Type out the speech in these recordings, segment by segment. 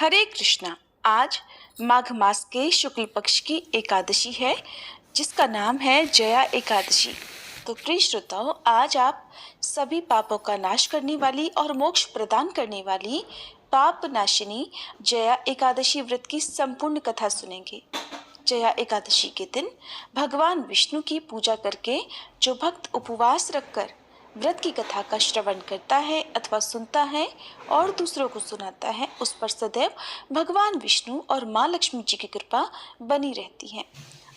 हरे कृष्णा। आज माघ मास के शुक्ल पक्ष की एकादशी है जिसका नाम है जया एकादशी। तो प्रिय श्रोताओं, आज आप सभी पापों का नाश करने वाली और मोक्ष प्रदान करने वाली पाप नाशिनी जया एकादशी व्रत की संपूर्ण कथा सुनेंगे। जया एकादशी के दिन भगवान विष्णु की पूजा करके जो भक्त उपवास रखकर व्रत की कथा का श्रवण करता है अथवा सुनता है और दूसरों को सुनाता है, उस पर सदैव भगवान विष्णु और माँ लक्ष्मी जी की कृपा बनी रहती है।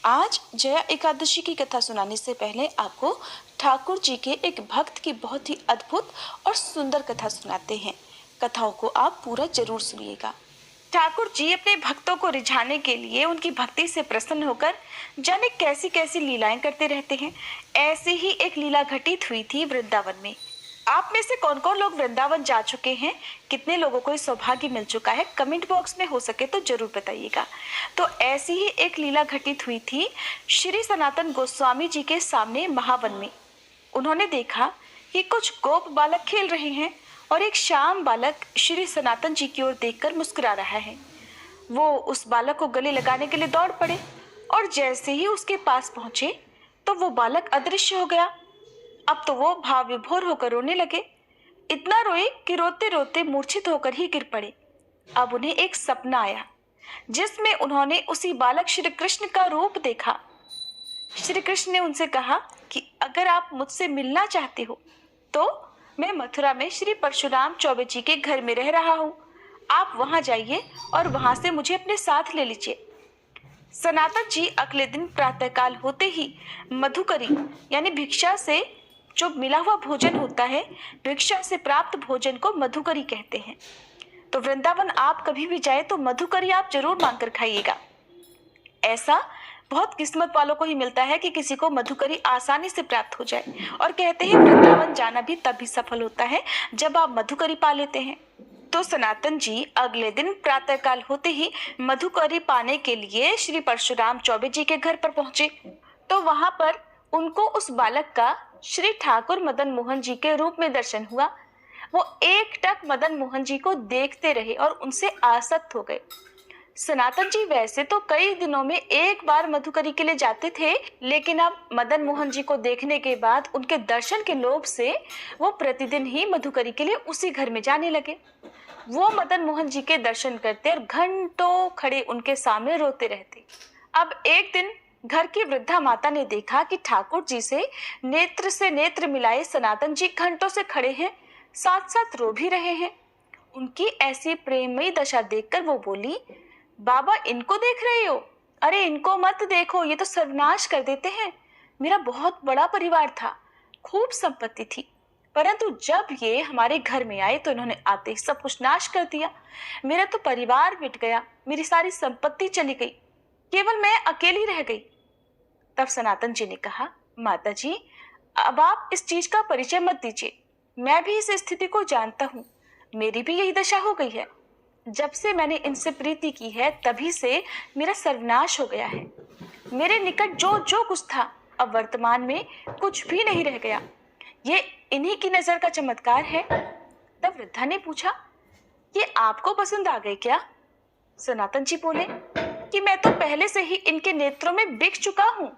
आज जया एकादशी की कथा सुनाने से पहले आपको ठाकुर जी के एक भक्त की बहुत ही अद्भुत और सुंदर कथा सुनाते हैं। कथाओं को आप पूरा जरूर सुनिएगा। ठाकुर जी अपने भक्तों को रिझाने के लिए उनकी भक्ति से प्रसन्न होकर जाने कैसी कैसी लीलाएं करते रहते हैं। ऐसी ही एक लीला घटित हुई थी वृंदावन में। आप में से कौन कौन लोग वृंदावन जा चुके हैं, कितने लोगों को इस सौभाग्य मिल चुका है, कमेंट बॉक्स में हो सके तो जरूर बताइएगा। तो ऐसी ही एक लीला घटित हुई थी श्री सनातन गोस्वामी जी के सामने महावन में। उन्होंने देखा कि कुछ गोप बालक खेल रहे हैं और एक श्याम बालक श्री सनातन जी की ओर देखकर मुस्कुरा रहा है। वो उस बालक को गले लगाने के लिए दौड़ पड़े और जैसे ही उसके पास पहुंचे तो वो बालक अदृश्य हो गया। अब तो वो भाव विभोर होकर रोने लगे। इतना रोए कि रोते रोते मूर्छित होकर ही गिर पड़े। अब उन्हें एक सपना आया जिसमें उन्होंने उसी बालक श्री कृष्ण का रूप देखा। श्री कृष्ण ने उनसे कहा कि अगर आप मुझसे मिलना चाहते हो तो मैं मथुरा में श्री परशुराम चौबे जी के घर में रह रहा हूँ। आप वहां जाइए और वहां से मुझे अपने साथ ले लीजिए। सनातन जी अगले दिन प्रातःकाल होते ही मधुकरी यानी भिक्षा से जो मिला हुआ भोजन होता है, भिक्षा से प्राप्त भोजन को मधुकरी कहते हैं। तो वृंदावन आप कभी भी जाए तो मधुकरी आप जरूर मांग कर खाइएगा। ऐसा बहुत किस्मत वालों को ही मिलता है कि किसी को मधुकरी आसानी से प्राप्त हो जाए। और कहते हैं वृंदावन जाना भी तभी सफल होता है जब आप मधुकरी पा लेते हैं। तो सनातन जी अगले दिन प्रातःकाल होते ही मधुकरी पाने के लिए श्री परशुराम चौबे जी के घर पर पहुंचे। तो वहां पर उनको उस बालक का श्री ठाकुर मदन मोहन जी के रूप में दर्शन हुआ। वो एकटक मदन मोहन जी को देखते रहे और उनसे आसक्त हो गए। सनातन जी वैसे तो कई दिनों में एक बार मधुकरी के लिए जाते थे, लेकिन अब मदन मोहन जी को देखने के बाद उनके दर्शन के लोभ से वो प्रतिदिन ही मधुकरी के लिए उसी घर में जाने लगे। वो मदन मोहन जी के दर्शन करते और घंटों खड़े उनके सामने रोते रहते। अब एक दिन घर की वृद्धा माता ने देखा कि ठाकुर जी से नेत्र मिलाए सनातन जी घंटों से खड़े हैं, साथ साथ रो भी रहे हैं। उनकी ऐसी प्रेममयी दशा देखकर वो बोली, बाबा इनको देख रहे हो? अरे इनको मत देखो, ये तो सर्वनाश कर देते हैं। मेरा बहुत बड़ा परिवार था, खूब संपत्ति थी, परंतु जब ये हमारे घर में आए तो इन्होंने आते ही सब कुछ नाश कर दिया। मेरा तो परिवार मिट गया, मेरी सारी संपत्ति चली गई, केवल मैं अकेली रह गई। तब सनातन जी ने कहा, माता जी अब आप इस चीज का परिचय मत दीजिए, मैं भी इस स्थिति को जानता हूँ, मेरी भी यही दशा हो गई है। जब से मैंने इनसे प्रीति की है तभी से मेरा सर्वनाश हो गया है। मेरे निकट जो जो कुछ था अब वर्तमान में कुछ भी नहीं रह गया। ये इन्हीं की नजर का चमत्कार है। तब वृद्धा ने पूछा, ये आपको पसंद आ गए क्या? सनातन जी बोले कि मैं तो पहले से ही इनके नेत्रों में बिक चुका हूँ।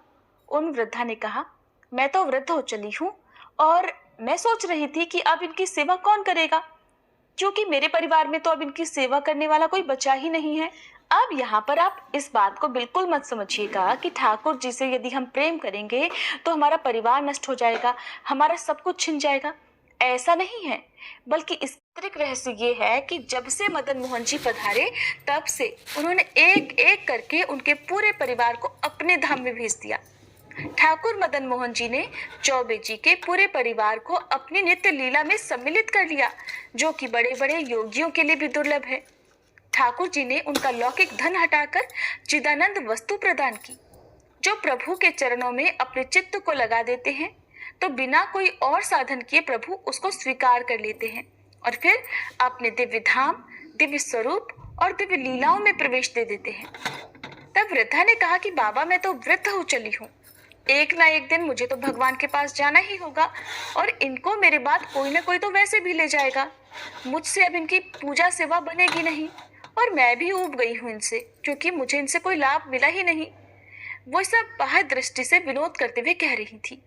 उन वृद्धा ने कहा, मैं तो वृद्ध हो चली हूँ और मैं सोच रही थी कि अब इनकी सेवा कौन करेगा, क्योंकि मेरे परिवार में तो अब इनकी सेवा करने वाला कोई बचा ही नहीं है। अब यहाँ पर आप इस बात को बिल्कुल मत समझिएगा कि ठाकुर जी से यदि हम प्रेम करेंगे तो हमारा परिवार नष्ट हो जाएगा, हमारा सब कुछ छिन जाएगा। ऐसा नहीं है, बल्कि इस रहस्य ये है कि जब से मदन मोहन जी पधारे तब से उन्होंने एक एक करके उनके पूरे परिवार को अपने धाम में भेज दिया। ठाकुर मदन मोहन जी ने चौबे जी के पूरे परिवार को अपनी नित्य लीला में सम्मिलित कर लिया, जो कि बड़े बड़े योगियों के लिए भी दुर्लभ है। ठाकुर जी ने उनका लौकिक धन हटाकर चिदानंद वस्तु प्रदान की। जो प्रभु के चरणों में अपने चित्त को लगा देते हैं तो बिना कोई और साधन किए प्रभु उसको स्वीकार कर लेते हैं और फिर अपने दिव्य धाम, दिव्य स्वरूप और दिव्य लीलाओं में प्रवेश दे देते हैं। तब वृद्धा ने कहा कि बाबा मैं तो वृद्ध हो चली हूँ, एक ना एक दिन मुझे तो भगवान के पास जाना ही होगा और इनको मेरे बाद कोई ना कोई तो वैसे भी ले जाएगा। मुझसे अब इनकी पूजा सेवा बनेगी नहीं और मैं भी ऊब गई हूँ इनसे, क्योंकि मुझे इनसे कोई लाभ मिला ही नहीं। वो सब बाह्य दृष्टि से विनोद करते हुए कह रही थी।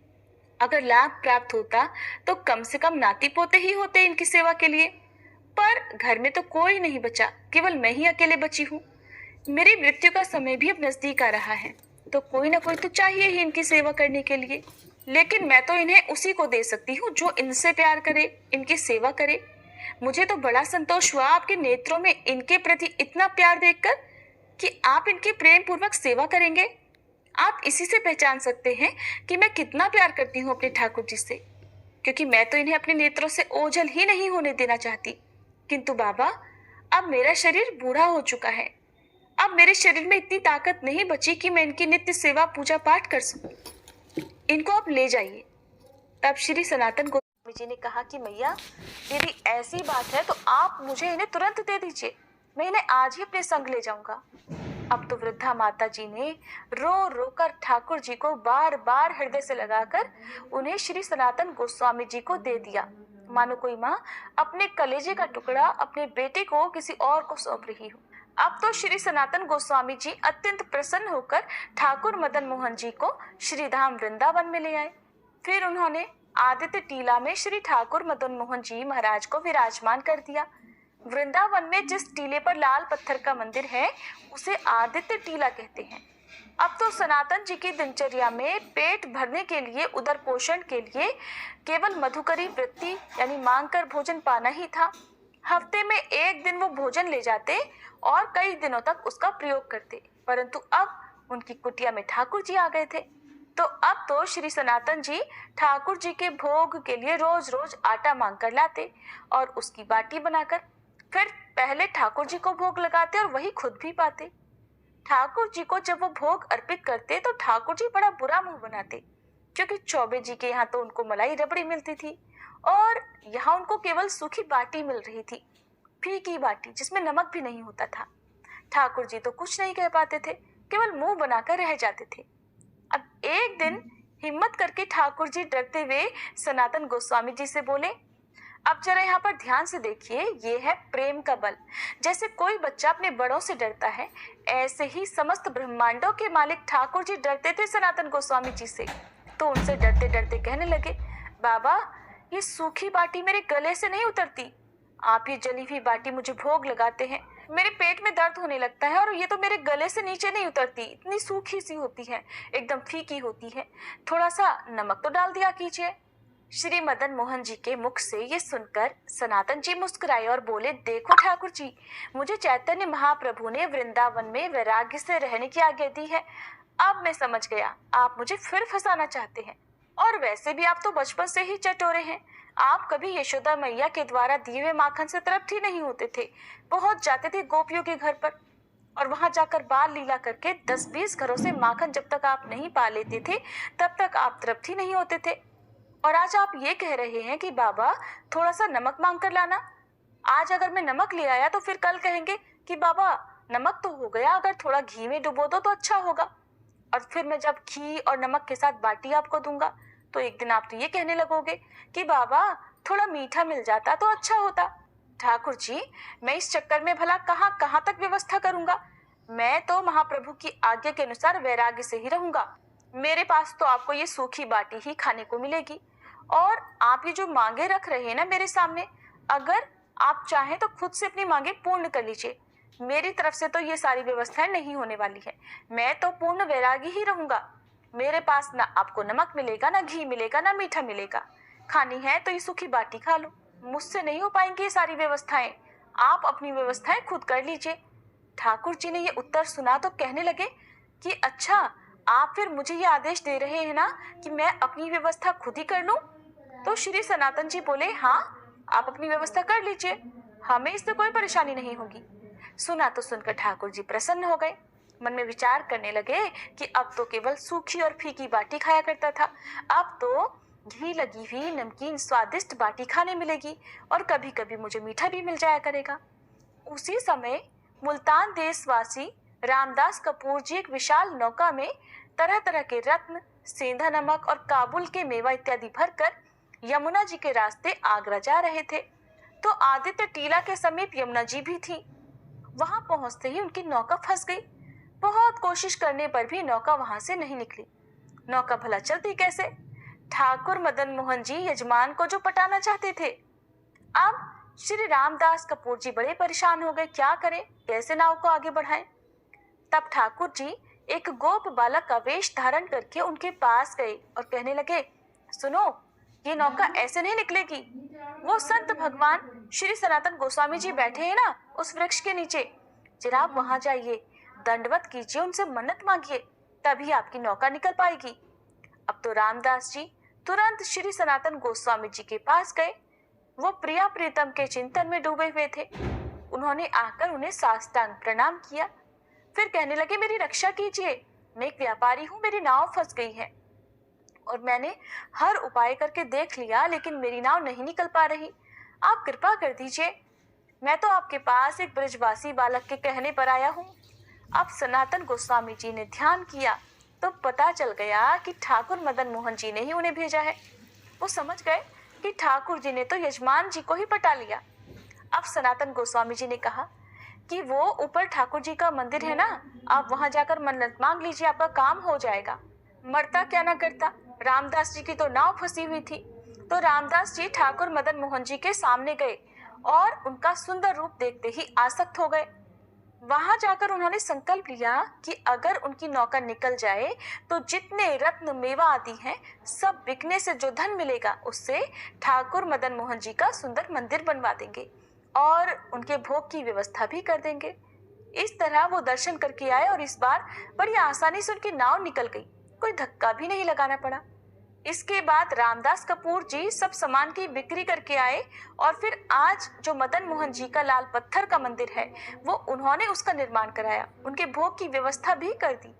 अगर लाभ प्राप्त होता तो कम से कम नाती पोते ही होते इनकी सेवा के लिए, पर घर में तो कोई नहीं बचा, केवल मैं ही अकेले बची हूँ। मेरी मृत्यु का समय भी अब नजदीक आ रहा है, तो कोई ना कोई तो चाहिए ही इनकी सेवा करने के लिए। लेकिन मैं तो इन्हें उसी को दे सकती हूँ जो इनसे प्यार करे, इनकी सेवा करे। मुझे तो बड़ा संतोष हुआ आपके नेत्रों में इनके प्रति इतना प्यार देखकर कि आप इनकी प्रेम पूर्वक सेवा करेंगे। आप इसी से पहचान सकते हैं कि मैं कितना प्यार करती हूँ अपने ठाकुर जी से, क्योंकि मैं तो इन्हें अपने नेत्रों से ओझल ही नहीं होने देना चाहती। किंतु बाबा, अब मेरा शरीर बूढ़ा हो चुका है। अब मेरे शरीर में इतनी ताकत नहीं बची कि मैं इनकी नित्य सेवा पूजा पाठ कर सकूं। इनको आप ले जाइए। तब श्री सनातन गोस्वामी जी ने कहा कि मैया, यदि ऐसी बात है तो आप मुझे इन्हें तुरंत दे दीजिए, मैं इन्हें आज ही अपने संग ले जाऊंगा। अब तो वृद्धा माता जी ने रो रो कर ठाकुर जी को बार बार हृदय से लगाकर उन्हें श्री सनातन गोस्वामी जी को दे दिया, मानो कोई माँ अपने कलेजे का टुकड़ा अपने बेटे को किसी और को सौंप रही हो। अब तो श्री सनातन गोस्वामी जी अत्यंत प्रसन्न होकर ठाकुर मदन मोहन जी को श्रीधाम वृंदावन में ले आए। फिर उन्होंने आदित्य टीला में श्री ठाकुर मदन मोहन जी महाराज को विराजमान कर दिया। वृंदावन में जिस टीले पर लाल पत्थर का मंदिर है उसे आदित्य टीला कहते हैं। अब तो सनातन जी की दिनचर्या में पेट भरने के लिए, उदर पोषण के लिए केवल मधुकरी वृत्ति यानी मांग कर भोजन पाना ही था। हफ्ते में एक दिन वो भोजन ले जाते और कई दिनों तक उसका प्रयोग करते, परंतु अब उनकी कुटिया में ठाकुर जी आ गए थे, तो अब तो श्री सनातन जी ठाकुर जी के भोग के लिए रोज रोज आटा मांग कर लाते और उसकी बाटी बनाकर फिर पहले ठाकुर जी को भोग लगाते और वही खुद भी पाते। ठाकुर जी को जब वो भोग अर्पित करते तो ठाकुर जी बड़ा बुरा मुंह बनाते, क्योंकि चौबे जी के यहाँ तो उनको मलाई रबड़ी मिलती थी और यहाँ उनको केवल सूखी बाटी मिल रही थी, फीकी बाटी जिसमें नमक भी नहीं होता था। ठाकुर जी तो कुछ नहीं कह पाते थे, केवल मुंह बनाकर रह जाते थे। अब एक दिन हिम्मत करके ठाकुर जी डरते हुए सनातन गोस्वामी जी से बोले, अब जरा यहाँ पर ध्यान से देखिए, ये है प्रेम का बल। जैसे कोई बच्चा अपने बड़ों से डरता है, ऐसे ही समस्त ब्रह्मांडों के मालिक ठाकुर जी डरते थे सनातन गोस्वामी जी से। तो उनसे डरते डरते कहने लगे, बाबा, ये सूखी बाटी मेरे गले से नहीं उतरती। आप ये जली हुई बाटी मुझे भोग लगाते हैं, मेरे पेट में दर्द होने लगता है और ये तो मेरे गले से नीचे नहीं उतरती, इतनी सूखी सी होती है, एकदम फीकी होती है। थोड़ा सा नमक तो डाल दिया कीजिए। श्री मदन मोहन जी के मुख से ये सुनकर सनातन जी मुस्कुराए और बोले, देखो ठाकुर जी, मुझे चैतन्य महाप्रभु ने वृंदावन में वैराग्य से रहने की आज्ञा दी है। अब मैं समझ गया, आप मुझे फिर फंसाना चाहते हैं। और वैसे भी आप तो बचपन से ही चटोरे हैं। आप कभी यशोदा मैया के द्वारा दिए हुए माखन से तृप्त ही नहीं होते थे। पहुंच जाते थे गोपियों के घर पर और वहां जाकर बाल लीला करके 10-20 घरों से माखन जब तक आप नहीं पा लेते थे तब तक आप तृप्त ही नहीं होते थे। और आज आप ये कह रहे हैं कि बाबा थोड़ा सा नमक मांग कर लाना। आज अगर मैं नमक ले आया तो फिर कल कहेंगे कि बाबा नमक तो हो गया, अगर थोड़ा घी में डुबो दो तो अच्छा होगा। और फिर मैं जब घी और नमक के साथ बाटी आपको दूंगा तो एक दिन आप तो ये कहने लगोगे कि बाबा थोड़ा मीठा मिल जाता तो अच्छा होता। ठाकुर जी, मैं इस चक्कर में भला कहाँ कहाँ तक व्यवस्था करूंगा। मैं तो महाप्रभु की आज्ञा के अनुसार वैराग्य से ही रहूंगा। मेरे पास तो आपको ये सूखी बाटी ही खाने को मिलेगी। और आप ये जो मांगे रख रहे हैं ना मेरे सामने, अगर आप चाहें तो खुद से अपनी मांगे पूर्ण कर लीजिए। मेरी तरफ से तो ये सारी व्यवस्थाएं नहीं होने वाली है। मैं तो पूर्ण वैरागी ही रहूंगा। मेरे पास ना आपको नमक मिलेगा, ना घी मिलेगा, ना मीठा मिलेगा। खानी है तो ये सूखी बाटी खा लो। मुझसे नहीं हो पाएंगी ये सारी व्यवस्थाएं। आप अपनी व्यवस्थाएं खुद कर लीजिए। ठाकुर जी ने ये उत्तर सुना तो कहने लगे कि अच्छा, आप फिर मुझे ये आदेश दे रहे हैं ना कि मैं अपनी व्यवस्था खुद ही कर लूं। तो श्री सनातन जी बोले, हाँ, आप अपनी व्यवस्था कर लीजिए, हमें इससे कोई परेशानी नहीं होगी। सुना तो सुनकर ठाकुर जी प्रसन्न हो गए। मन में विचार करने लगे कि अब तो केवल सूखी और फीकी बाटी खाया करता था, अब तो घी लगी हुई नमकीन स्वादिष्ट बाटी खाने मिलेगी और कभी कभी मुझे मीठा भी मिल जाया करेगा। उसी समय मुल्तान देशवासी रामदास कपूर जी एक विशाल नौका में तरह तरह के रत्न, सेंधा नमक और काबुल के मेवा इत्यादि भरकर यमुना जी के रास्ते आगरा जा रहे थे। तो आदित्य टीला के समीप यमुना जी भी थी। वहां पहुंचते ही उनकी नौका फंस गई। बहुत कोशिश करने पर भी नौका वहां से नहीं निकली। नौका भला चलती कैसे? ठाकुर मदन मोहन जी यजमान को जो पटाना चाहते थे। अब श्री रामदास कपूर जी बड़े परेशान हो गए, क्या करें, कैसे नाव को आगे बढ़ाएं। तब ठाकुर जी एक गोप बालक का वेश धारण करके उनके पास गए और कहने लगे, सुनो, ये नौका ऐसे नहीं निकलेगी। वो संत भगवान श्री सनातन गोस्वामी जी बैठे हैं ना उस वृक्ष के नीचे, जरा आप वहां जाइए, दंडवत कीजिए, उनसे मन्नत मांगिए, तभी आपकी नौका निकल पाएगी। अब तो रामदास जी तुरंत श्री सनातन गोस्वामी जी के पास गए। वो प्रिया प्रीतम के चिंतन में डूबे हुए थे। उन्होंने आकर उन्हें साष्टांग प्रणाम किया, फिर कहने लगे, मेरी रक्षा कीजिए, मैं एक व्यापारी हूँ, मेरी नाव फंस गई है और मैंने हर उपाय करके देख लिया, लेकिन मेरी नाव नहीं निकल पा रही, आप कृपा कर दीजिए। मैं तो आपके पास एक ब्रजवासी बालक के कहने पर आया हूँ। अब सनातन गोस्वामी जी ने ध्यान किया तो पता चल गया कि ठाकुर मदन मोहन जी ने ही उन्हें भेजा है। वो समझ गए कि ठाकुर जी ने तो यजमान जी को ही पटा लिया। अब सनातन गोस्वामी जी ने कहा कि वो ऊपर ठाकुर जी का मंदिर है ना, आप वहां जाकर मन्नत मांग लीजिए, आपका काम हो जाएगा। मरता क्या ना करता, रामदास जी की तो नाव फंसी हुई थी। तो रामदास जी ठाकुर मदन मोहन जी के सामने गए और उनका सुंदर रूप देखते ही आसक्त हो गए। वहां जाकर उन्होंने संकल्प लिया कि अगर उनकी नौका निकल जाए तो जितने रत्न मेवा आदि हैं सब बिकने से जो धन मिलेगा उससे ठाकुर मदन मोहन जी का सुंदर मंदिर बनवा देंगे और उनके भोग की व्यवस्था भी कर देंगे। इस तरह वो दर्शन करके आए और इस बार बड़ी आसानी से उनकी नाव निकल गई, कोई धक्का भी नहीं लगाना पड़ा। इसके बाद रामदास कपूर जी सब सामान की बिक्री करके आए और फिर आज जो मदन मोहन जी का लाल पत्थर का मंदिर है वो उन्होंने उसका निर्माण कराया, उनके भोग की व्यवस्था भी कर दी।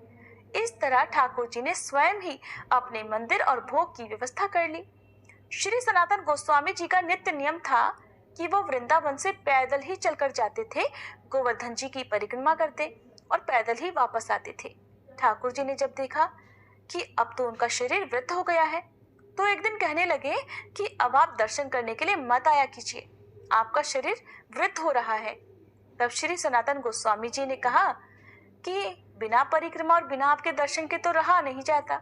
इस तरह ठाकुर जी ने स्वयं ही अपने मंदिर और भोग की व्यवस्था कर ली। श्री सनातन गोस्वामी जी का नित्य नियम था कि वो वृंदावन से पैदल ही चलकर जाते थे, गोवर्धन जी की परिक्रमा करते और पैदल ही वापस आते थे। ठाकुर जी ने जब देखा कि अब तो उनका शरीर वृद्ध हो गया है तो एक दिन कहने लगे कि अब आप दर्शन करने के लिए मत आया कीजिए, आपका शरीर वृद्ध हो रहा है। तब श्री सनातन गोस्वामी जी ने कहा कि बिना परिक्रमा और बिना आपके दर्शन के तो रहा नहीं जाता।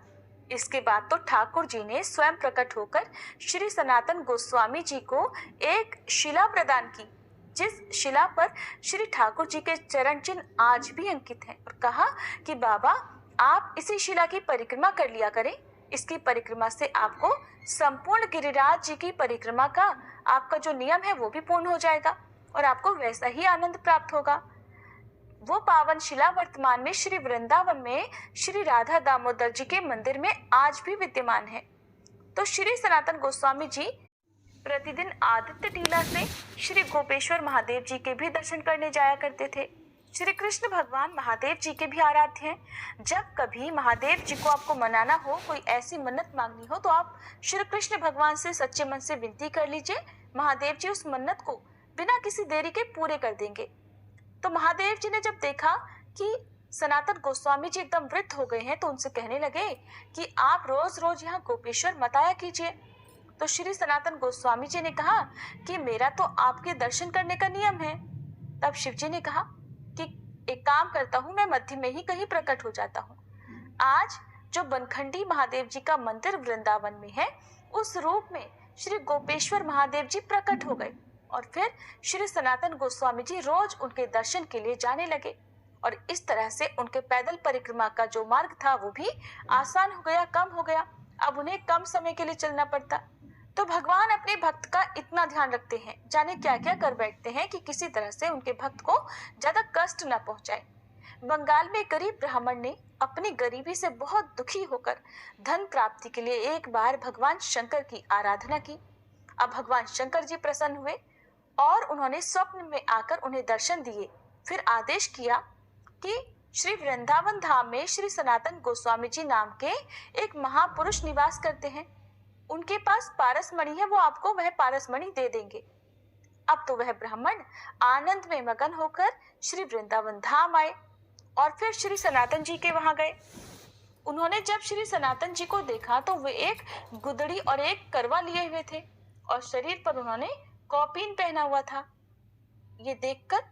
इसके बाद तो ठाकुर जी ने स्वयं प्रकट होकर श्री सनातन गोस्वामी जी को एक शिला प्रदान की, जिस शिला पर श्री ठाकुर जी के चरण चिन्ह आज भी अंकित हैं, और कहा कि बाबा आप इसी शिला की परिक्रमा कर लिया करें, इसकी परिक्रमा से आपको संपूर्ण गिरिराज जी की परिक्रमा का आपका जो नियम है वो भी पूर्ण हो जाएगा और आपको वैसा ही आनंद प्राप्त होगा। वो पावन शिला वर्तमान में श्री वृंदावन में श्री राधा दामोदर जी के मंदिर में आज भी विद्यमान है। तो श्री सनातन गोस्वामी जी प्रतिदिन आदित्य टीला से श्री गोपेश्वर महादेव जी के भी दर्शन करने जाया करते थे। श्री कृष्ण भगवान महादेव जी के भी आराध्य हैं। जब कभी महादेव जी को आपको मनाना हो, कोई ऐसी मन्नत मांगनी हो, तो आप श्री कृष्ण भगवान से सच्चे मन से विनती कर लीजिए, महादेव जी उस मन्नत को बिना किसी देरी के पूरे कर देंगे। तो महादेव जी ने जब देखा कि सनातन गोस्वामी जी एकदम वृद्ध हो गए हैं तो उनसे कहने लगे कि आप रोज रोज यहाँ गोपेश्वर मत आया कीजिए। तो श्री सनातन गोस्वामी जी ने कहा कि मेरा तो आपके दर्शन करने का नियम है। तब शिव जी ने कहा कि एक काम करता हूँ, मैं मध्य में ही कहीं प्रकट हो जाता हूँ। आज जो बनखंडी महादेव जी का मंदिर वृंदावन में है उस रूप में श्री गोपेश्वर महादेव जी प्रकट हो गए और फिर श्री सनातन गोस्वामी जी रोज उनके दर्शन के लिए जाने लगे और इस तरह से उनके पैदल परिक्रमा का जो मार्ग था वो भी आसान हो गया, कम हो गया। अब उन्हें कम समय के लिए चलना पड़ता। तो भगवान अपने भक्त का इतना ध्यान रखते हैं, जाने क्या क्या कर बैठते हैं कि किसी तरह से उनके भक्त को ज्यादा कष्ट न पहुंचाए। बंगाल में गरीब ब्राह्मण ने अपनी गरीबी से बहुत दुखी होकर धन प्राप्ति के लिए एक बार भगवान शंकर की आराधना की। अब भगवान शंकर जी प्रसन्न हुए और उन्होंने स्वप्न में आकर उन्हें दर्शन दिए। फिर आदेश किया कि श्री वृंदावन धाम में श्री सनातन गोस्वामी जी नाम के एक महापुरुष निवास करते हैं, उनके पास पारस मणि है, वो आपको वह पारस मणि दे देंगे। अब तो वह ब्राह्मण आनंद में मगन होकर श्री वृंदावन धाम आए और फिर श्री सनातन जी के वहां गए। उन्होंने जब श्री सनातन जी को देखा तो वे एक गुदड़ी और एक करवा लिए हुए थे और शरीर पर उन्होंने कौपीन पहना हुआ था। ये देखकर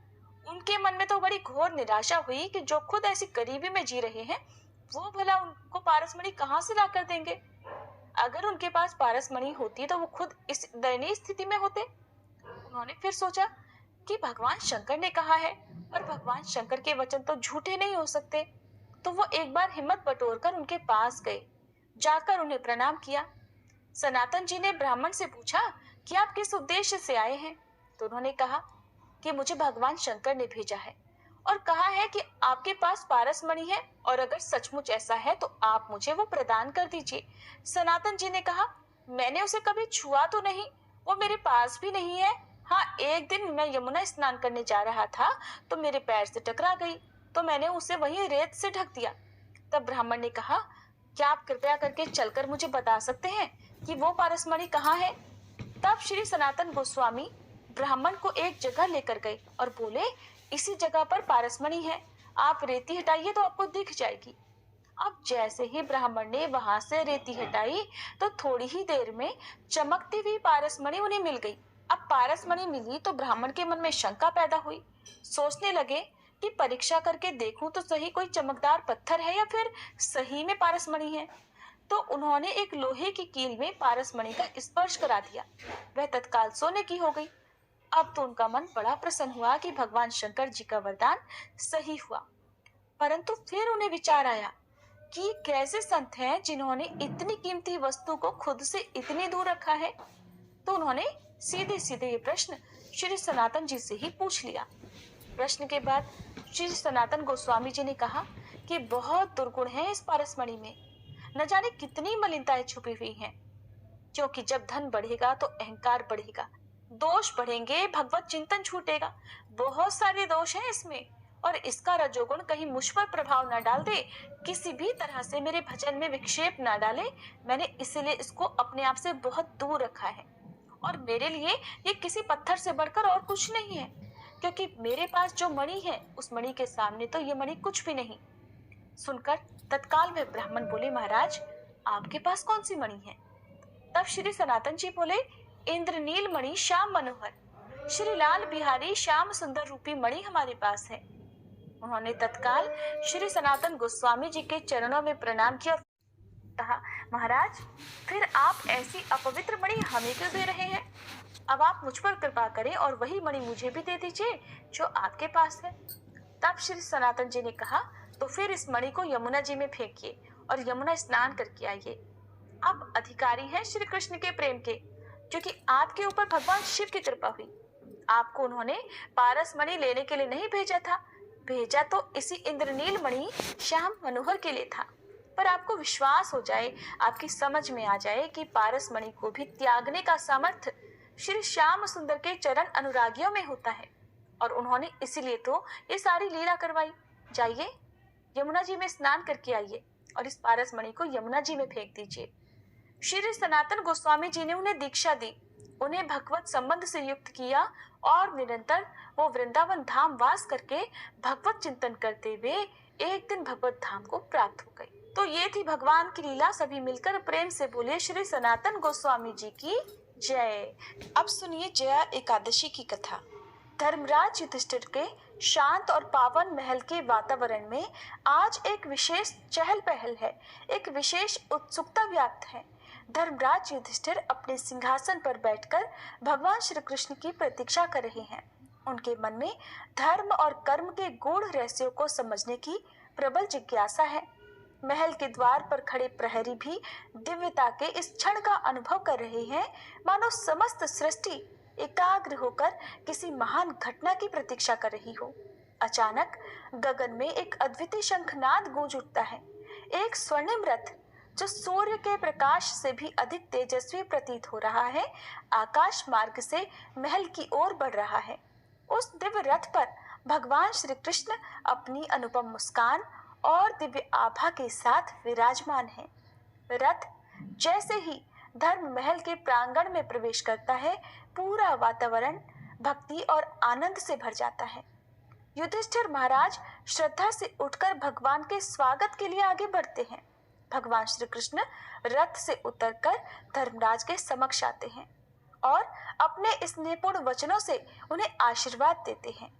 उनके मन में तो बड़ी घोर निराशा हुई कि जो खुद ऐसी गरीबी में जी रहे हैं, वो भला उनको पारसमणि कहाँ से ला कर देंगे। अगर उनके पास पारसमणि होती तो वो खुद इस दयनीय स्थिति में होते। उन्होंने फिर सोचा कि भगवान शंकर ने कहा है और भगवान शंकर के वचन तो झूठे नहीं हो सकते। तो वो एक बार हिम्मत बटोरकर उनके पास गए, जाकर उन्हें प्रणाम किया। सनातन जी ने ब्राह्मण से पूछा कि आप किस उद्देश्य से आए हैं। तो उन्होंने कहा कि मुझे भगवान शंकर ने भेजा है और कहा है कि आपके पास पारसमणि है और अगर सचमुच ऐसा है तो आप मुझे वो प्रदान कर दीजिए। सनातन जी ने कहा, मैंने उसे कभी छुआ तो नहीं, वो मेरे पास भी नहीं है। हाँ, एक दिन मैं यमुना स्नान करने जा रहा था तो मेरे पैर से टकरा गई, तो मैंने उसे वहीं रेत से ढक दिया। तब ब्राह्मण ने कहा, क्या आप कृपया करके चलकर मुझे बता सकते हैं कि वो पारसमणि कहाँ है। तब श्री सनातन गोस्वामी ब्राह्मण को एक जगह लेकर गए और बोले, इसी जगह पर पारसमणि है, आप रेती हटाइए तो आपको दिख जाएगी। अब जैसे ही ब्राह्मण ने वहां से रेती हटाई तो थोड़ी ही देर में चमकती हुई पारसमणि उन्हें मिल गई। अब पारसमणि मिली तो ब्राह्मण के मन में शंका पैदा हुई। सोचने लगे कि परीक्षा करके देखूं तो सही कोई चमकदार पत्थर है या फिर सही में पारसमणि है। तो उन्होंने एक लोहे की कील में पारसमणि का स्पर्श करा दिया। वह तत्काल सोने की हो गई। अब तो उनका मन बड़ा प्रसन्न हुआ कि भगवान शंकर जी का वरदान सही हुआ। परंतु फिर उन्हें विचार आया कि कैसे संत हैं जिन्होंने इतनी कीमती वस्तु को खुद से इतनी दूर रखा है। तो उन्होंने सीधे सीधे ये प्रश्न श्री सनातन जी से ही पूछ लिया। प्रश्न के बाद श्री सनातन गोस्वामी जी ने कहा कि बहुत दुर्गुण है इस पारसमणि में, न जाने कितनी मलिनताएं छुपी हुई हैं। क्योंकि जब धन बढ़ेगा तो अहंकार बढ़ेगा, दोष बढ़ेंगे, भगवत चिंतन छूटेगा। बहुत सारे दोष हैं इसमें और इसका रजोगुण कहीं मुझ पर प्रभाव न डाल दे, किसी भी तरह से मेरे भजन में विक्षेप न डाले। मैंने इसीलिए इसको अपने आप से बहुत दूर रखा है और मेरे लिए ये किसी पत्थर से बढ़कर और कुछ नहीं है, क्योंकि मेरे पास जो मणि है उस मणि के सामने तो ये मणि कुछ भी नहीं। सुनकर तत्काल वे ब्राह्मण बोले, महाराज आपके पास कौन सी मणि है। तब श्री सनातन जी बोले, इंद्रनील मणि श्याम मनोहर श्री लाल बिहारी श्याम सुंदर रूपी मणि हमारे पास है। उन्होंने तत्काल श्री सनातन गोस्वामी जी के चरणों में प्रणाम किया और कहा, महाराज फिर आप ऐसी अपवित्र मणि हमें क्यों दे रहे हैं। अब आप मुझ पर कृपा करें और वही मणि मुझे भी दे दीजिए जो आपके पास है। तब श्री सनातन जी ने कहा, तो फिर इस मणि को यमुना जी में फेंकिए और यमुना स्नान करके आइए। आप अधिकारी हैं श्री कृष्ण के प्रेम के, क्योंकि आपके ऊपर भगवान शिव की कृपा हुई। आपको उन्होंने पारसमणि लेने के लिए नहीं भेजा था, भेजा तो इसी इंद्रनील मणि श्याम मनोहर के लिए था। पर आपको विश्वास हो जाए, आपकी समझ में आ जाए कि पारसमणि को भी त्यागने का सामर्थ्य श्री श्याम सुंदर के चरण अनुरागियों में होता है और उन्होंने इसीलिए तो ये सारी लीला करवाई। जाइए यमुना जी में स्नान करके आइए और इस पारसमणि को यमुना जी में फेंक दीजिए। श्री सनातन गोस्वामी जी ने उन्हें दीक्षा दी, उन्हें भगवत संबंध से युक्त किया और निरंतर वो वृंदावन धाम वास करके भगवत चिंतन करते हुए एक दिन भगवत धाम को प्राप्त हो गए। तो ये थी भगवान की लीला। सभी मिलकर प्रेम से बोले, श्री सनातन गोस्वामी जी की जय। अब सुनिए जया एकादशी की कथा। धर्मराज युधिष्ठिर के शांत और पावन महल के वातावरण में आज एक विशेष चहल पहल है, एक विशेष उत्सुकता व्याप्त है। धर्मराज युधिष्ठिर अपने सिंहासन पर बैठकर भगवान श्री कृष्ण की प्रतीक्षा कर रहे हैं। उनके मन में धर्म और कर्म के गूढ़ रहस्यों को समझने की प्रबल जिज्ञासा है। महल के द्वार पर खड़े प्रहरी भी दिव्यता के इस क्षण का अनुभव कर रहे हैं, मानो समस्त सृष्टि एकाग्र होकर किसी महान घटना की प्रतीक्षा कर रही हो। अचानक गगन में एक अद्वितीय शंखनाद गूंज उठता है। एक स्वर्णिम रथ जो सूर्य के प्रकाश से भी अधिक तेजस्वी प्रतीत हो रहा है, आकाश मार्ग से महल की ओर बढ़ रहा है। उस दिव्य रथ पर भगवान श्री कृष्ण अपनी अनुपम मुस्कान और दिव्य आभा के साथ विराजमान हैं। रथ जैसे ही धर्म महल के प्रांगण में प्रवेश करता है, पूरा वातावरण भक्ति और आनंद से भर जाता है। युधिष्ठिर महाराज श्रद्धा से उठकर भगवान के स्वागत के लिए आगे बढ़ते हैं। भगवान श्री कृष्ण रथ से उतरकर धर्मराज के समक्ष आते हैं और अपने स्नेहपूर्ण वचनों से उन्हें आशीर्वाद देते हैं।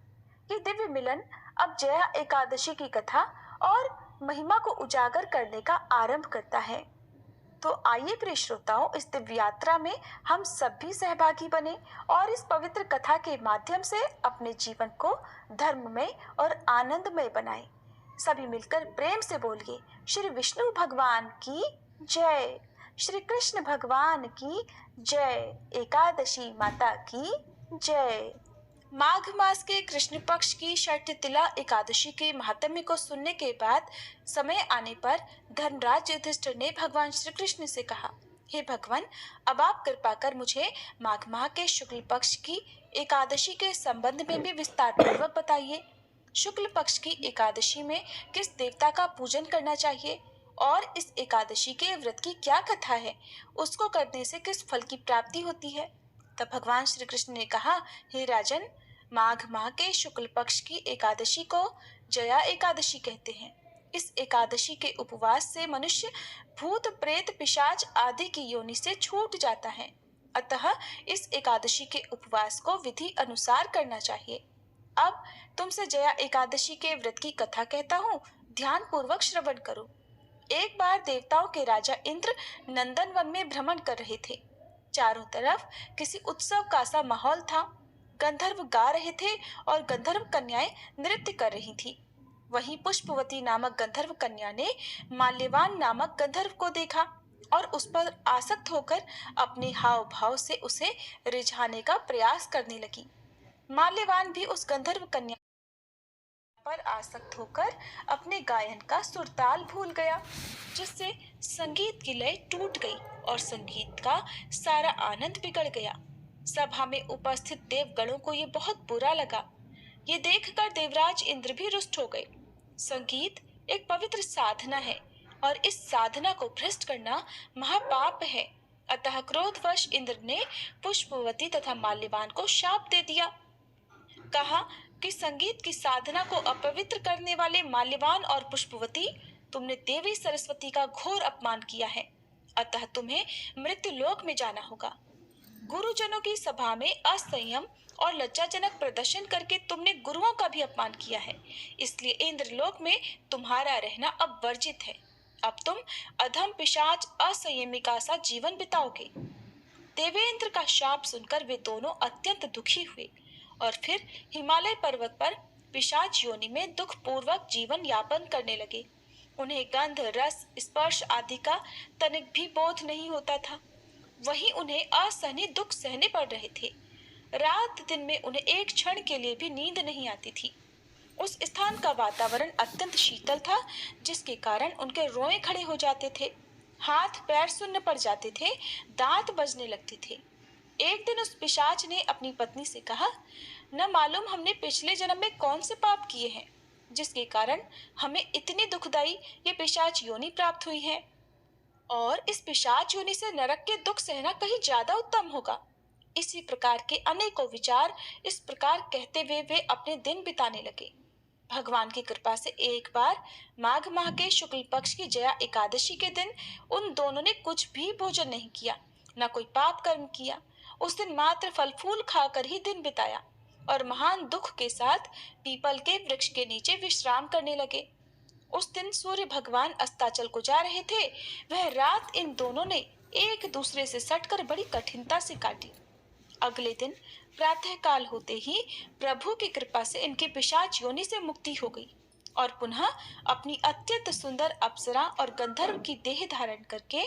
ये दिव्य मिलन अब जया एकादशी की कथा और महिमा को उजागर करने का आरंभ करता है। तो आइए प्रिय श्रोताओं, इस दिव्य यात्रा में हम सब भी सहभागी बने और इस पवित्र कथा के माध्यम से अपने जीवन को धर्ममय और आनंदमय बनाएं। सभी मिलकर प्रेम से बोलिए, श्री विष्णु भगवान की जय, श्री कृष्ण भगवान की जय, एकादशी माता की जय। माघ मास के कृष्ण पक्ष की षष्ठतिला एकादशी के महात्म्य को सुनने के बाद समय आने पर धर्मराज युधिष्ठिर ने भगवान श्री कृष्ण से कहा, हे भगवान, अब आप कृपा कर मुझे माघ माह के शुक्ल पक्ष की एकादशी के संबंध में भी विस्तार पूर्वक बताइए। शुक्ल पक्ष की एकादशी में किस देवता का पूजन करना चाहिए और इस एकादशी के व्रत की क्या कथा है, उसको करने से किस फल की प्राप्ति होती है। तब भगवान श्री कृष्ण ने कहा, हे राजन, माघ माह के शुक्ल पक्ष की एकादशी को जया एकादशी कहते हैं। इस एकादशी के उपवास से मनुष्य भूत प्रेत पिशाच आदि की योनि से छूट जाता है। अतः इस एकादशी के उपवास को विधि अनुसार करना चाहिए। अब तुमसे जया एकादशी के व्रत की कथा कहता हूँ, ध्यान पूर्वक श्रवण करो। एक बार देवताओं के राजा इंद्र नंदन वन में भ्रमण कर रहे थे। चारों तरफ किसी उत्सव का सा माहौल था। गंधर्व गा रहे थे और गंधर्व कन्याएं नृत्य कर रही थी। वहीं पुष्पवती नामक गंधर्व कन्या ने माल्यवान नामक गंधर्व को देखा और उस पर आसक्त होकर अपने हाव भाव से उसे रिझाने का प्रयास करने लगी। माल्यवान भी उस गंधर्व कन्या पर आसक्त होकर अपने गायन का सुरताल भूल गया, जिससे संगीत की लय टूट गई और संगीत का सारा आनंद बिगड़ गया। सभा में उपस्थित देवगणों को ये बहुत बुरा लगा। ये देखकर देवराज इंद्र भी रुष्ट हो गए। संगीत एक पवित्र साधना है और इस साधना को भ्रष्ट करना महापाप है। अतः क्रोधवश इंद्र ने पुष्पवती तथा माल्यवान को शाप दे दिया। कहा कि संगीत की साधना को अपवित्र करने वाले माल्यवान और पुष्पवती, तुमने देवी सरस्वती का घोर अपमान किया है। अतः तुम्हें मृत्यु लोक में जाना होगा। गुरुजनों की सभा में असंयम और लज्जाजनक प्रदर्शन करके तुमने गुरुओं का भी अपमान किया है। इसलिए इंद्रलोक में तुम्हारा रहना अब वर्जित है। अब तुम अधम पिशाच असंयमिका सा जीवन बिताओगे। देवेंद्र का शाप सुनकर वे दोनों अत्यंत दुखी हुए और फिर हिमालय पर्वत पर पिशाच योनि में दुख पूर्वक जीवन यापन करने लगे। उन्हें गंध, रस, स्पर्श आदि का तनिक भी बोध नहीं होता था। वहीं उन्हें असहनीय दुख सहने पड़ रहे थे। रात दिन में उन्हें एक क्षण के लिए भी नींद नहीं आती थी। उस स्थान का वातावरण अत्यंत शीतल था, जिसके कारण उनके रोए खड़े हो जाते थे, हाथ पैर सुन्न पड़ जाते थे, दांत बजने लगते थे। एक दिन उस पिशाच ने अपनी पत्नी से कहा, न मालूम हमने पिछले जन्म में कौन से पाप किए हैं, जिसके कारण हमें इतनी दुखदाई ये पिशाच योनि प्राप्त हुई है। और इस पिशाच योनि से नरक के दुख सहना कहीं ज्यादा उत्तम होगा। इसी प्रकार के अनेकों विचार इस प्रकार कहते हुए वे अपने दिन बिताने लगे। भगवान की कृपा से एक बार माघ माह के शुक्ल पक्ष की जया एकादशी के दिन उन दोनों ने कुछ भी भोजन नहीं किया, न कोई पाप कर्म किया। उस दिन मात्र फल फूल खाकर ही दिन बिताया और महान दुख के साथ पीपल के वृक्ष के नीचे विश्राम करने लगे। उस दिन सूर्य भगवान अस्ताचल को जा रहे थे। वह रात इन दोनों ने एक दूसरे से सटकर बड़ी कठिनता से काटी। अगले दिन प्रातः काल होते ही प्रभु की कृपा से इनके पिशाच योनि से मुक्ति हो गई और पुनः अपनी अत्यंत सुंदर अप्सरा और गंधर्व की देह धारण करके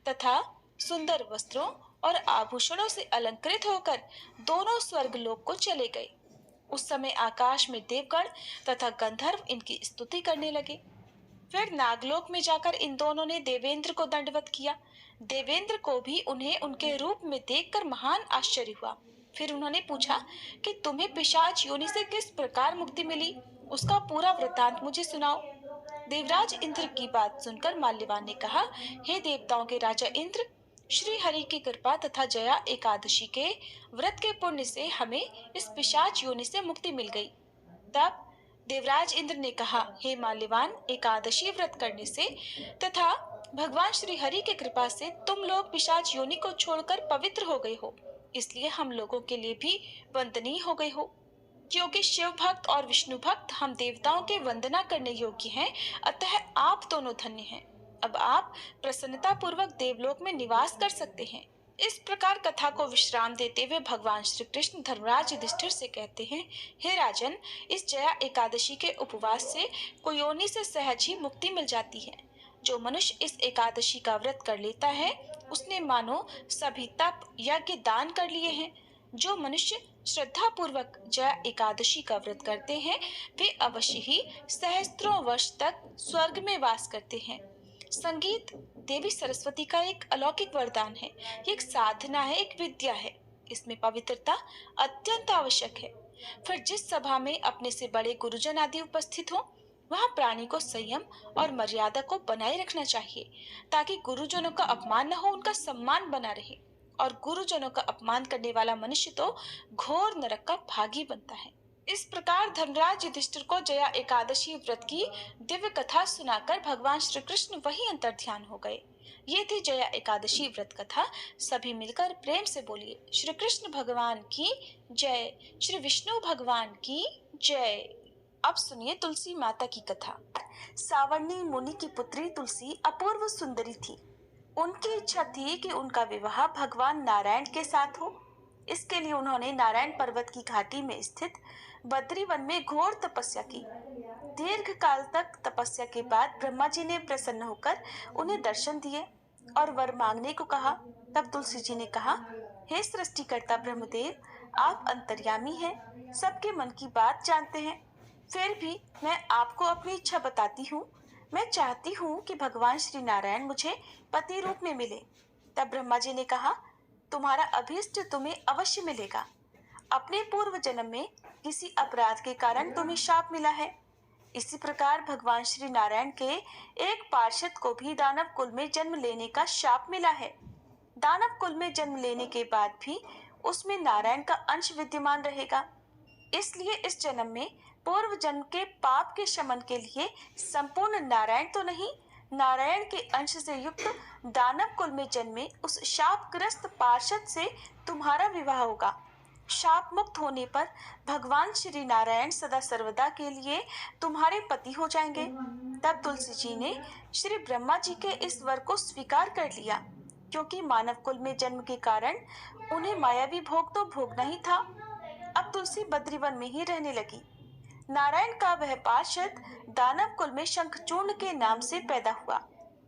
तथा सुंदर वस्त्रों और आभूषणों से अलंकृत होकर दोनों स्वर्गलोक को चले गए। उस समय आकाश में देवगण तथा गंधर्व इनकी स्तुति करने लगे। फिर नागलोक में जाकर इन दोनों ने देवेंद्र को दंडवत किया। देवेंद्र को भी उन्हें उनके रूप में देखकर महान आश्चर्य हुआ। फिर उन्होंने पूछा कि तुम्हें पिशाच योनि से किस प्रकार मुक्ति मिली, उसका पूरा वृतांत मुझे सुनाओ। देवराज इंद्र की बात सुनकर माल्यवान ने कहा, हे देवताओं के राजा इंद्र, श्री हरि की कृपा तथा जया एकादशी के व्रत के पुण्य से हमें इस पिशाच योनि से मुक्ति मिल गई। तब देवराज इंद्र ने कहा, हे माल्यवान, एकादशी व्रत करने से तथा भगवान श्री हरि की कृपा से तुम लोग पिशाच योनि को छोड़कर पवित्र हो गए हो, इसलिए हम लोगों के लिए भी वंदनीय हो गए हो। क्योंकि शिव भक्त और विष्णु भक्त हम देवताओं के वंदना करने योग्य हैं, अतः आप दोनों धन्य हैं। अब आप प्रसन्नता पूर्वक देवलोक में निवास कर सकते हैं। इस प्रकार कथा को विश्राम देते हुए भगवान श्री कृष्ण धर्मराज युधिष्ठिर से कहते हैं, हे राजन, इस जया एकादशी के उपवास से कुयोनि से सहज ही मुक्ति मिल जाती है। जो मनुष्य इस एकादशी का व्रत कर लेता है, उसने मानो सभी तप यज्ञ दान कर लिए हैं। जो मनुष्य श्रद्धा पूर्वक जया एकादशी का व्रत करते हैं, वे अवश्य ही सहस्त्रों वर्ष तक स्वर्ग में वास करते हैं। संगीत देवी सरस्वती का एक अलौकिक वरदान है। ये एक साधना है, एक विद्या है। इसमें पवित्रता अत्यंत आवश्यक है। फिर जिस सभा में अपने से बड़े गुरुजन आदि उपस्थित हो, वहाँ प्राणी को संयम और मर्यादा को बनाए रखना चाहिए, ताकि गुरुजनों का अपमान न हो, उनका सम्मान बना रहे। और गुरुजनों का अपमान करने वाला मनुष्य तो घोर नरक का भागी बनता है। इस प्रकार धर्मराज युधिष्ठिर को जया एकादशी व्रत की दिव्य कथा सुनाकर भगवान श्री कृष्ण वही अंतर्ध्यान हो गए। ये थी जया एकादशी व्रत कथा। सभी मिलकर प्रेम से बोलिए, श्री कृष्ण भगवान की जय, श्री विष्णु भगवान की जय। अब सुनिए तुलसी माता की कथा। सावर्णी मुनि की पुत्री तुलसी अपूर्व सुंदरी थी। उनकी इच्छा थी कि उनका विवाह भगवान नारायण के साथ हो। इसके लिए उन्होंने नारायण पर्वत की घाटी में स्थित बद्री वन में घोर तपस्या की। दीर्घ काल तक तपस्या के बाद ब्रह्मा जी ने प्रसन्न होकर उन्हें दर्शन दिए और वर मांगने को कहा। तब तुलसी जी ने कहा, हे सृष्टिकर्ता ब्रह्मदेव, आप अंतर्यामी हैं, सबके मन की बात जानते हैं। फिर भी मैं आपको अपनी इच्छा बताती हूँ। मैं चाहती हूँ कि भगवान श्री नारायण मुझे पति रूप में मिले। तब ब्रह्मा जी ने कहा, तुम्हारा अभीष्ट तुम्हें अवश्य मिलेगा। अपने पूर्व जन्म में किसी अपराध के कारण तुम्हें शाप मिला है। इसी प्रकार भगवान श्री नारायण के एक पार्षद को भी दानव कुल में जन्म लेने का शाप मिला है। दानव कुल में जन्म लेने के बाद भी उसमें नारायण का अंश विद्यमान रहेगा। इसलिए इस जन्म में पूर्व जन्म के पाप के शमन के लिए संपूर्ण नारायण तो नहीं, नारायण के अंश से युक्त दानव कुल में जन्मे उस शापग्रस्त पार्षद से तुम्हारा विवाह होगा। शाप मुक्त होने पर भगवान श्री नारायण सदा सर्वदा के लिए तुम्हारे पति हो जाएंगे। तब तुलसी जी ने श्री ब्रह्मा जी के इस वर को स्वीकार कर लिया, क्योंकि मानव कुल में जन्म के कारण उन्हें मायावी भोग तो भोगना ही था। अब तुलसी बद्रीवन में ही रहने लगी। नारायण का वह पार्षद दानव कुल में शंखचूर्ण के नाम से पैदा हुआ।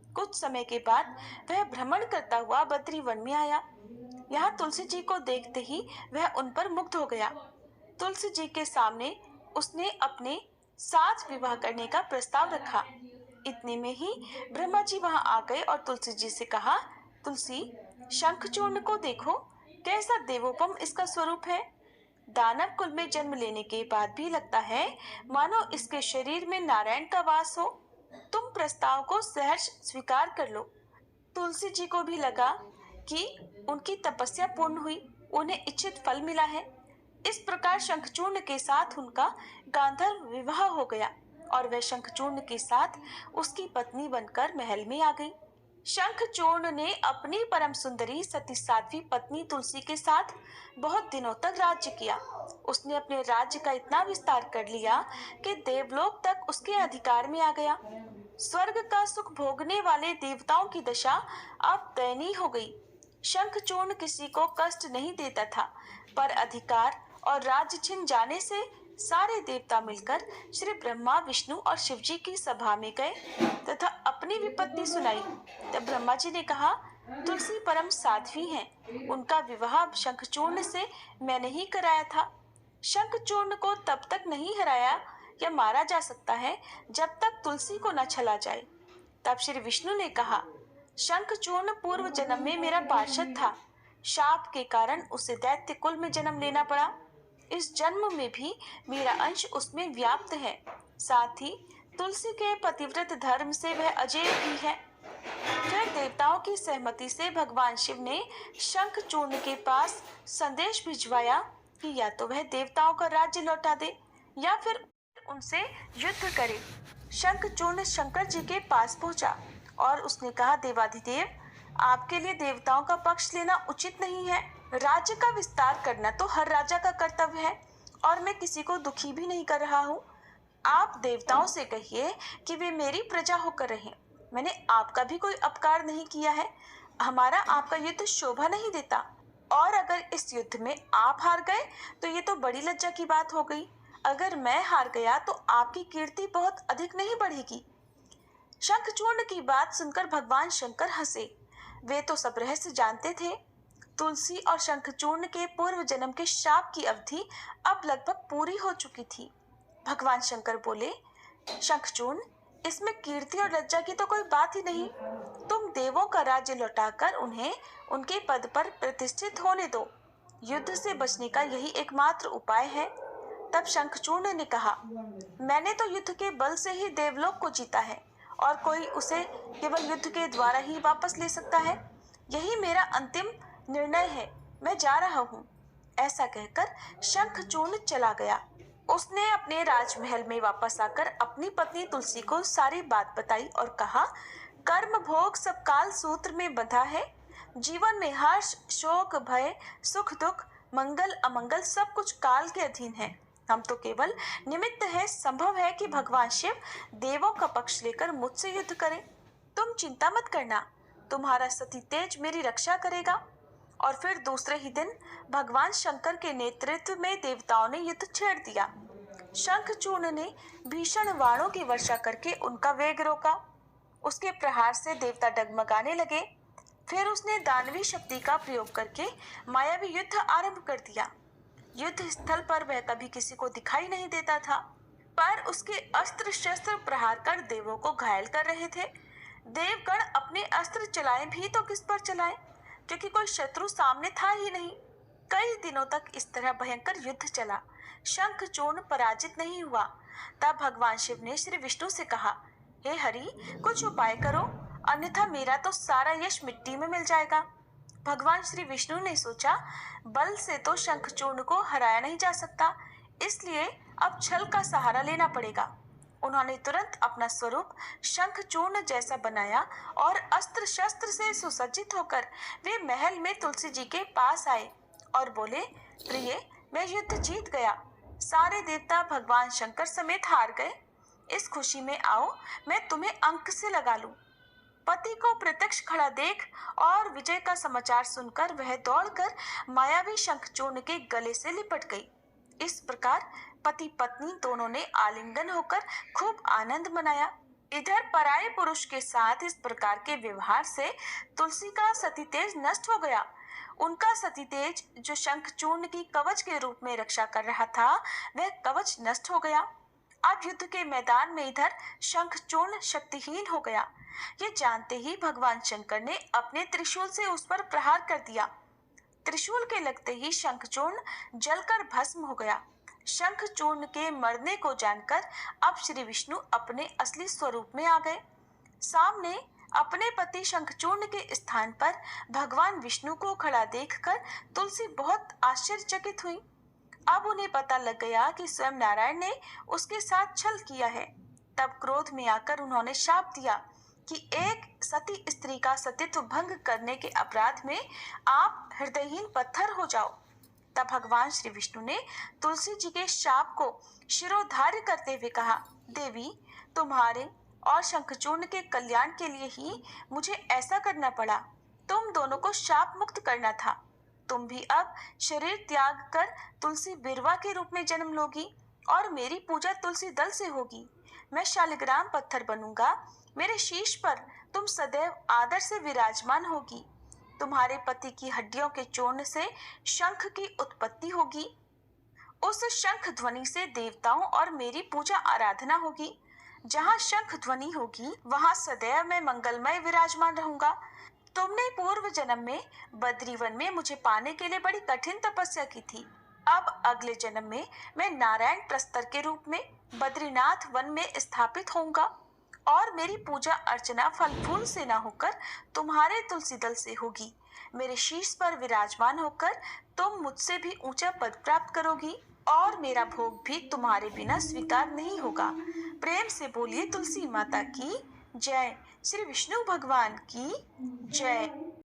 कुछ समय के बाद वह भ्रमण करता हुआ बद्रीवन में आया। यहाँ तुलसी जी को देखते ही वह उन पर मुग्ध हो गया। तुलसी जी के सामने उसने अपने साथ विवाह करने का प्रस्ताव रखा। इतने में ही ब्रह्मा जी वहां आ गए और तुलसी जी से कहा, तुलसी, शंखचूर्ण को देखो, कैसा देवोपम इसका स्वरूप है। दानव कुल में जन्म लेने के बाद भी लगता है मानो इसके शरीर में नारायण का वास हो। तुम प्रस्ताव को सहर्ष स्वीकार कर लो। तुलसी जी को भी लगा कि उनकी तपस्या पूर्ण हुई, उन्हें इच्छित फल मिला है। इस प्रकार शंखचूर्ण के साथ उनका गांधर्व विवाह हो गया और वह शंखचूर्ण के साथ उसकी पत्नी बनकर महल में आ गई। शंखचूर्ण ने अपनी परम सुंदरी सती साध्वी पत्नी तुलसी के साथ बहुत दिनों तक राज्य किया। उसने अपने राज्य का इतना विस्तार कर लिया कि देवलोक तक उसके अधिकार में आ गया। स्वर्ग का सुख भोगने वाले देवताओं की दशा अब दयनीय हो गई। शंखचूर्ण किसी को कष्ट नहीं देता था, पर अधिकार और राज्य छिन जाने से सारे देवता मिलकर श्री ब्रह्मा, विष्णु और शिव जी की सभा में गए तथा अपनी विपत्ति सुनाई। तब ब्रह्मा जी ने कहा, तुलसी परम साध्वी हैं, उनका विवाह शंखचूर्ण से मैंने ही कराया था। शंखचूर्ण को तब तक नहीं हराया या मारा जा सकता है जब तक तुलसी को न छला जाए। तब श्री विष्णु ने कहा, शंखचूर्ण पूर्व जन्म में मेरा पार्षद था। शाप के कारण उसे दैत्य कुल में जन्म लेना पड़ा। इस जन्म में भी मेरा अंश उसमें व्याप्त है। साथ ही तुलसी के पतिव्रत धर्म से वह अजेय भी है। फिर देवताओं की सहमति से भगवान शिव ने शंखचूर्ण के पास संदेश भिजवाया कि या तो वह देवताओं का राज्य लौटा दे या फिर उनसे युद्ध करे। शंखचूर्ण शंकर जी के पास पहुंचा और उसने कहा, देवाधिदेव, आपके लिए देवताओं का पक्ष लेना उचित नहीं है। राज्य का विस्तार करना तो हर राजा का कर्तव्य है और मैं किसी को दुखी भी नहीं कर रहा हूँ। आप देवताओं से कहिए कि वे मेरी प्रजा होकर रहें। मैंने आपका भी कोई अपकार नहीं किया है। हमारा आपका युद्ध शोभा नहीं देता। और अगर इस युद्ध में आप हार गए तो ये तो बड़ी लज्जा की बात हो गई। अगर मैं हार गया तो आपकी कीर्ति बहुत अधिक नहीं बढ़ेगी। शंखचूर्ण की बात सुनकर भगवान शंकर हंसे। वे तो सब रहस्य जानते थे। तुलसी और शंखचूर्ण के पूर्व जन्म के शाप की अवधि अब लगभग पूरी हो चुकी थी। भगवान शंकर बोले, शंखचूर्ण, इसमें कीर्ति और लज्जा की तो कोई बात ही नहीं। तुम देवों का राज्य लौटाकर उन्हें उनके पद पर प्रतिष्ठित होने दो। युद्ध से बचने का यही एकमात्र उपाय है। तब शंखचूर्ण ने कहा, मैंने तो युद्ध के बल से ही देवलोक को जीता है और कोई उसे केवल युद्ध के द्वारा ही वापस ले सकता है। यही मेरा अंतिम निर्णय है। मैं जा रहा हूँ। ऐसा कहकर शंखचूर्ण चला गया। उसने अपने राजमहल में वापस आकर अपनी पत्नी तुलसी को सारी बात बताई और कहा, कर्म भोग सब काल सूत्र में बंधा है। जीवन में हर्ष, शोक, भय, सुख, दुख, मंगल, अमंगल सब कुछ काल के अधीन है। हम तो केवल निमित्त है। संभव है कि भगवान शिव देवों का पक्ष लेकर मुझसे युद्ध करें। तुम चिंता मत करना, तुम्हारा सती तेज मेरी रक्षा करेगा। और फिर दूसरे ही दिन भगवान शंकर के नेतृत्व में देवताओं ने युद्ध छेड़ दिया। शंखचूर्ण ने भीषण बाणों की वर्षा करके उनका वेग रोका। उसके प्रहार से देवता डगमगाने लगे। फिर उसने दानवी शक्ति का प्रयोग करके मायावी युद्ध आरंभ कर दिया। युद्ध स्थल पर वह कभी किसी को दिखाई नहीं देता था, पर उसके अस्त्र शस्त्र प्रहार कर देवों को घायल कर रहे थे। देवगण अपने अस्त्र चलाए भी तो किस पर चलाए, क्योंकि कोई शत्रु सामने था ही नहीं। कई दिनों तक इस तरह भयंकर युद्ध चला। शंखचूर्ण पराजित नहीं हुआ। तब भगवान शिव ने श्री विष्णु से कहा, हे हरि, कुछ उपाय करो, अन्यथा मेरा तो सारा यश मिट्टी में मिल जाएगा। भगवान श्री विष्णु ने सोचा, बल से तो शंखचूर्ण को हराया नहीं जा सकता, इसलिए अब छल का सहारा लेना पड़ेगा। उन्होंने तुरंत अपना स्वरूप शंखचूर्ण जैसा बनाया और अस्त्र शस्त्र से सुसज्जित होकर वे महल में तुलसी जी के पास आए और बोले, प्रिय, मैं युद्ध जीत गया। सारे देवता भगवान शंकर समेत हार गए। इस खुशी में आओ, मैं तुम्हें अंक से लगा लूं। पति को प्रत्यक्ष खड़ा देख और विजय का समाचार सुनकर वह दौड़कर मायावी शंखचूर्ण के गले से लिपट गई। इस प्रकार पति पत्नी दोनों ने आलिंगन होकर खूब आनंद मनाया। इधर पराये पुरुष के साथ इस प्रकार के व्यवहार से तुलसी का सती तेज नष्ट हो गया। उनका सती तेज जो शंखचूर्ण की कवच के रूप में रक्षा कर रहा था, वह कवच नष्ट हो गया। अब युद्ध के मैदान में इधर शंखचूर्ण शक्तिहीन हो गया। ये जानते ही भगवान शंकर ने अपने त्रिशूल से उस पर प्रहार कर दिया। त्रिशूल के लगते ही शंखचूर्ण जलकर भस्म हो गया। शंखचूर्ण के मरने को जानकर अब श्री विष्णु अपने असली स्वरूप में आ गए। सामने अपने पति शंखचूर्ण के स्थान पर भगवान विष्णु को खड़ा देखकर तुलसी बहुत आश्चर्यचकित हुई। अब उन्हें पता लग गया कि स्वयं नारायण ने उसके साथ छल किया है। तब क्रोध में आकर उन्होंने शाप दिया कि एक सती स्त्री का सतीत्व भंग करने के अपराध में आप हृदयहीन पत्थर हो जाओ। तब भगवान श्री विष्णु ने तुलसी जी के शाप को शिरोधार्य करते हुए कहा, देवी, तुम्हारे और शंखचूर्ण के कल्याण के लिए ही मुझे ऐसा करना पड़ा। तुम दोनों को शाप मुक्त करना था। तुम भी अब शरीर त्याग कर तुलसी बिरवा के रूप में जन्म लोगी और मेरी पूजा तुलसी दल से होगी। मैं शालिग्राम पत्थर बनूंगा। मेरे शीश पर तुम सदैव आदर से विराजमान होगी। तुम्हारे पति की हड्डियों के चूर्ण से शंख की उत्पत्ति होगी। उस शंख ध्वनि से देवताओं और मेरी पूजा आराधना होगी। जहाँ शंख ध्वनि होगी वहाँ सदैव मैं मंगलमय विराजमान रहूंगा। तुमने पूर्व जन्म में बद्रीवन में मुझे पाने के लिए बड़ी कठिन तपस्या की थी। अब अगले जन्म में मैं नारायण प्रस्तर के रूप में बद्रीनाथ वन में स्थापित होऊंगा और मेरी पूजा अर्चना फल फूल से न होकर तुम्हारे तुलसी दल से होगी। मेरे शीश पर विराजमान होकर तुम मुझसे भी ऊंचा पद प्राप्त करोगी और मेरा भोग भी तुम्हारे बिना स्वीकार नहीं होगा। प्रेम से बोलिए तुलसी माता की जय। श्री विष्णु भगवान की जय।